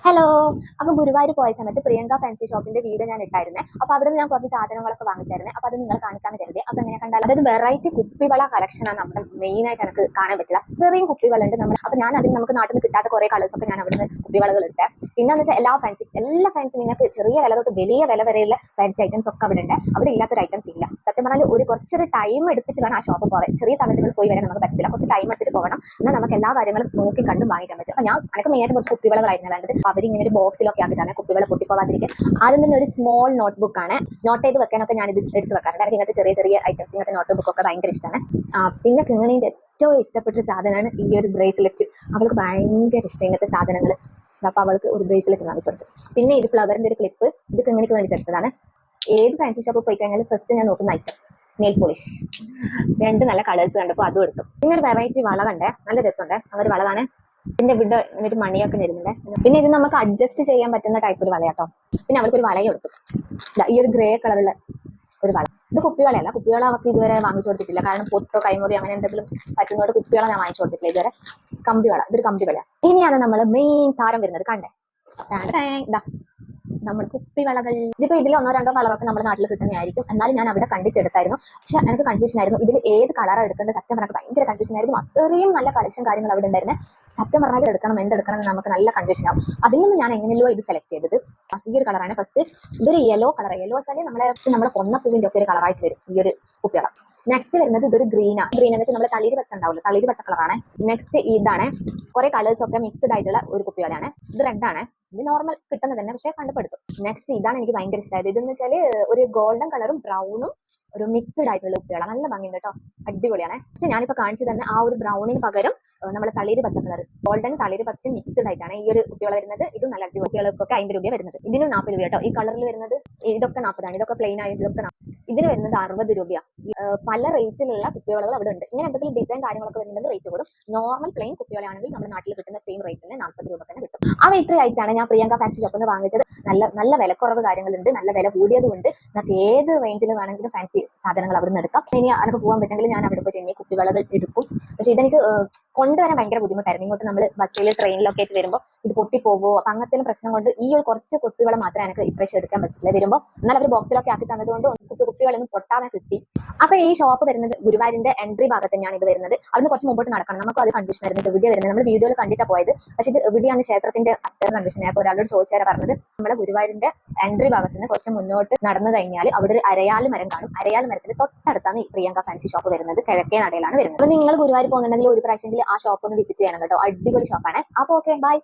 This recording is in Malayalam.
ഹലോ. അപ്പൊ ഗുരുവായൂർ പോയ സമയത്ത് പ്രിയങ്ക ഫാൻസി ഷോപ്പിന്റെ വീഡിയോ ഞാൻ ഇട്ടായിരുന്നേ. അപ്പൊ അവിടെ നിന്ന് ഞാൻ കുറച്ച് സാധനങ്ങളൊക്കെ വാങ്ങിച്ചായിരുന്നേ. അപ്പൊ അത് നിങ്ങൾ കാണിക്കാന്ന് കരുതി. അപ്പൊ എങ്ങനെ കണ്ടാൽ അതായത് വെറൈറ്റി കുപ്പിവള കളക്ഷനാണ് നമ്മുടെ മെയിൻ ആയിട്ട് എനിക്ക് കാണാൻ പറ്റുക. ചെറിയ കുപ്പിവള ഉണ്ട് നമ്മൾ. അപ്പൊ ഞാൻ അതിൽ നമുക്ക് നാട്ടിൽ നിന്ന് കിട്ടാത്ത കുറെ കളേഴ്സ് ഒക്കെ ഞാൻ അവിടെ നിന്ന് കുപ്പിവളകൾ എടുത്തേ. പിന്നെ എന്ന് വെച്ചാൽ എല്ലാ ഫാൻസി നിങ്ങൾക്ക് ചെറിയ വില തൊട്ട് വലിയ വില വരെയുള്ള ഫാൻസി ഐറ്റംസ് ഒക്കെ അവിടെ ഉണ്ട്. അവിടെ ഇല്ലാത്തൊരു ഐറ്റംസ് ഇല്ല. സത്യം പറഞ്ഞാൽ കുറച്ചൊരു ടൈം എടുത്തിട്ട് വേണം ആ ഷോപ്പ് പോകാൻ. ചെറിയ സമയത്ത് പോയി വരാൻ നമുക്ക് പറ്റില്ല. കുറച്ച് ടൈം എടുത്തിട്ട് പോകണം. എന്നാൽ നമുക്ക് എല്ലാ കാര്യങ്ങളും നോക്കി കണ്ടും വാങ്ങിക്കാൻ പറ്റും. അപ്പൊ എനിക്ക് മെയിനായിട്ട് കുറച്ച് കുപ്പിവളകളായിരുന്നു വേണ്ടത്. അവരിങ്ങനെ ഒരു ബോക്സിലൊക്കെ ആക്കി തന്നെ കുപ്പിവള പൊട്ടിപ്പോവാതിരിക്കും. ആദ്യം തന്നെ ഒരു സ്മോൾ നോട്ട്ബുക്ക് ആണ്. നോട്ട് ചെയ്ത് വെക്കാനൊക്കെ ഞാൻ ഇത് എടുത്ത് വെക്കാറുണ്ട്. എനിക്ക് ഇങ്ങനത്തെ ചെറിയ ചെറിയ ഐറ്റംസ് ഇങ്ങനത്തെ നോട്ട് ബുക്ക് ഒക്കെ ഭയങ്കര ഇഷ്ടമാണ്. പിന്നെ കിങ്ങണീന്റെ ഏറ്റവും ഇഷ്ടപ്പെട്ട സാധനമാണ് ഈ ഒരു ബ്രേസ്ലെറ്റ്. അവൾക്ക് ഭയങ്കര ഇഷ്ടം ഇങ്ങനത്തെ സാധനങ്ങൾ. അപ്പൊ അവൾക്ക് ഒരു ബ്രേസ്ലെറ്റ് വാങ്ങിച്ചു കൊടുത്തു. പിന്നെ ഇത് ഫ്ലവറിന്റെ ഒരു ക്ലിപ്പ്. ഇത് കിങ്ങണിക്ക് വേണ്ടി എടുത്തതാണ്. ഏത് ഫാൻസി ഷോപ്പിൽ പോയി കഴിഞ്ഞാലും ഫസ്റ്റ് ഞാൻ നോക്കുന്ന ഐറ്റം നെയിൽ പോളിഷ്. രണ്ട് നല്ല കളേഴ്സ് കണ്ടപ്പോൾ അതും എടുത്തു. പിന്നെ ഒരു വെറൈറ്റി വള കണ്ടേ, നല്ല രസമുണ്ട്. അവർ വള കാണേ. ഇതിന്റെ ഇവിടെ ഇങ്ങനെ ഒരു മണിയൊക്കെ വരുന്നുണ്ട്. പിന്നെ ഇത് നമുക്ക് അഡ്ജസ്റ്റ് ചെയ്യാൻ പറ്റുന്ന ടൈപ്പ് ഒരു വളയാട്ടോ. പിന്നെ അവൾക്ക് ഒരു വളയും എടുത്തു. ഈ ഒരു ഗ്രേ കളറുള്ള ഒരു വള. ഇത് കുപ്പിവളയല്ല. കുപ്പിവള അവർക്ക് ഇതുവരെ വാങ്ങിച്ചു കൊടുത്തിട്ടില്ല. കാരണം പൊട്ടോ കൈമുറി അങ്ങനെ എന്തെങ്കിലും പറ്റുന്നതോട് കുപ്പിവള ഞാൻ വാങ്ങിച്ചു കൊടുത്തിട്ടില്ല ഇതുവരെ. കമ്പിവള, ഇതൊരു കമ്പിവളയാണ്. ഇനിയാണ് നമ്മൾ മെയിൻ താരം വരുന്നത്. കണ്ടേ, ഇതാ നമ്മൾ കുപ്പിവളകൾ. ഇതിപ്പോ ഇതിൽ ഒന്നോ രണ്ടോ കളറൊക്കെ നമ്മുടെ നാട്ടിൽ കിട്ടുന്നതായിരിക്കും. എന്നാലും ഞാൻ അവിടെ കണ്ടിട്ടെടുത്തായിരുന്നു. പക്ഷെ എനിക്ക് കൺഫ്യൂഷൻ ആയിരുന്നു ഇതിൽ ഏത് കളറാണ് എടുക്കേണ്ടത്. സത്യം പറഞ്ഞാൽ ഭയങ്കര കൺഫ്യൂഷൻ ആയിരുന്നു. അത്രയും നല്ല കളക്ഷൻ കാര്യങ്ങൾ അവിടെ ഉണ്ടായിരുന്നു. സത്യം പറഞ്ഞാൽ എന്തെടുക്കണം എന്ന് നമുക്ക് നല്ല കൺഫ്യൂഷൻ ആവും. അതിൽ നിന്ന് ഞാൻ എങ്ങനെയോ ഇത് സെലക്ട് ചെയ്തത്. ഈ ഒരു കളറാണ് ഫസ്റ്റ്. ഇതൊരു യെല്ലോ കളർ. യെല്ലോ വെച്ചാൽ നമ്മളെ പൊന്നപ്പൂവിന്റെ ഒക്കെ ഒരു കളറായിട്ട് വരും ഈ ഒരു കുപ്പിവള. നെക്സ്റ്റ് വരുന്നത് ഇതൊരു ഗ്രീൻ എന്ന് വെച്ചാൽ നമ്മുടെ തളിര് പച്ച ഉണ്ടാവില്ല, തളിര് പച്ച കളറാണ്. നെക്സ്റ്റ് ഇതാണ്. കുറെ കളേഴ്സ് ഒക്കെ മിക്സ്ഡ് ആയിട്ടുള്ള ഒരു കുപ്പിവളയാണ്. ഇത് റെഡ് ആണ്. ഇത് നോർമൽ കിട്ടുന്നത് തന്നെ, പക്ഷെ കണ്ടുപെടുത്തു. നെക്സ്റ്റ് ഇതാണ് എനിക്ക് ഭയങ്കര ഇഷ്ടമായത്. ഇതെന്ന് വെച്ചാല് ഒരു ഗോൾഡൻ കളറും ബ്രൗണും ഒരു മിക്സ്ഡ് ആയിട്ടുള്ള കുപ്പികള. നല്ല ഭംഗിയുണ്ട് കേട്ടോ, അടിപൊളിയാണ്. പക്ഷെ ഞാനിപ്പോ കാണിച്ചു തന്നെ ആ ഒരു ബ്രൗണിന് പകരം നമ്മളെ തളിര് പച്ച കളർ, ഗോൾഡൻ തളിര് പച്ച മിക്സ്ഡ് ആയിട്ടാണ് ഈ ഒരു കുപ്പികൾ വരുന്നത്. ഇതും നല്ല അടിപൊളി. കുപ്പികൾക്കൊക്കെ 50 രൂപ വരുന്നത്. ഇതിനും 40 രൂപ കേട്ടോ. ഈ കളറിൽ വരുന്നത് ഇതൊക്കെ 40 ആണ്. ഇതൊക്കെ പ്ലെയിൻ ആയിട്ട് ഇതൊക്കെ ഇതിന് വരുന്നത് 60 രൂപയാണ്. പല റേറ്റിലുള്ള കുപ്പിവളകൾ അവിടെ ഉണ്ട്. ഇങ്ങനെ എന്തെങ്കിലും ഡിസൈൻ കാര്യങ്ങളൊക്കെ വരുന്നുണ്ടെങ്കിൽ റേറ്റ് കൂടും. നോർമൽ പ്ലെയിൻ കുപ്പിവളയാണെങ്കിൽ നമ്മുടെ നാട്ടിൽ കിട്ടുന്ന സെയിം റേറ്റിന് 40 രൂപ തന്നെ കിട്ടും. അവ ഇത്രയായിട്ടാണ് ഞാൻ പ്രിയങ്ക ഫാൻസി ഷോപ്പിൽ നിന്ന് വാങ്ങിച്ചത്. നല്ല വിലക്കുറവ് കാര്യങ്ങളുണ്ട്, നല്ല വില കൂടിയതും ഉണ്ട്. നമുക്ക് ഏത് റേഞ്ചിൽ വേണമെങ്കിലും ഫാൻസി സാധനങ്ങൾ അവിടെ നിന്ന് എടുക്കാം. ഇനി എനിക്ക് പോകാൻ പറ്റെങ്കിൽ ഞാൻ അവിടെ പോയി കുപ്പിവളകൾ എടുക്കും. പക്ഷെ ഇതെനിക്ക് കൊണ്ടുവരാൻ ഭയങ്കര ബുദ്ധിമുട്ടായിരുന്നു. ഇങ്ങോട്ട് നമ്മൾ ബസ്സിൽ ട്രെയിനിലൊക്കെ ആയിട്ട് വരുമ്പോൾ ഇത് പൊട്ടിപ്പോകുമോ, അപ്പൊ അങ്ങനത്തെ പ്രശ്നം കൊണ്ട് ഈ ഒരു കുറച്ച് കുപ്പിവള മാത്രമേ എനിക്ക് ഇപ്രാവശ്യം എടുക്കാൻ പറ്റില്ല വരുമ്പോൾ. എന്നാൽ അവർ ബോക്സിലൊക്കെ ആക്കി തന്നതുകൊണ്ട് കുപ്പികളൊന്നും പൊട്ടാതെ കിട്ടി. അപ്പൊ ഈ ഷോപ്പ് വരുന്നത് ഗുരുവായൂരിന്റെ എൻട്രി ഭാഗത്ത് തന്നെയാണ് ഇത് വരുന്നത്. അവിടുന്ന് കുറച്ച് മുമ്പോട്ട് നടക്കണം. നമുക്ക് അത് കൺഫ്യൂഷൻ ആയിരുന്നു വീഡിയോ വരുന്നത്. നമ്മൾ വീഡിയോയിൽ കണ്ടിട്ടാണ് പോയത്. പക്ഷെ ഇത് എവിടെയാണ് ക്ഷേത്രത്തിന്റെ അത്ര കൺഫ്യൂഷൻ ആയപ്പോൾ ഒരാളോട് ചോദിച്ചാൽ പറഞ്ഞത് നമ്മുടെ ഗുരുവായൂരിന്റെ എൻട്രി ഭാഗത്ത് നിന്ന് കുറച്ച് മുന്നോട്ട് നടന്നു കഴിഞ്ഞാൽ അവിടെ ഒരു അരയാല് മരം കാണും. അരയാല് മരത്തിന്റെ തൊട്ടടുത്താണ് ഈ പ്രിയങ്ക ഫാൻസി ഷോപ്പ് വരുന്നത്. കിഴക്കേ നടയിലാണ് വരുന്നത്. അപ്പൊ നിങ്ങൾ ഗുരുവായൂർ പോകുന്നുണ്ടെങ്കിൽ ഒരു പ്രാവശ്യമെങ്കിൽ ആ ഷോപ്പ് ഒന്ന് വിസിറ്റ് ചെയ്യണം കേട്ടോ. അടിപൊളി ഷോപ്പാണ്. അപ്പൊ ഓക്കെ, ബൈ.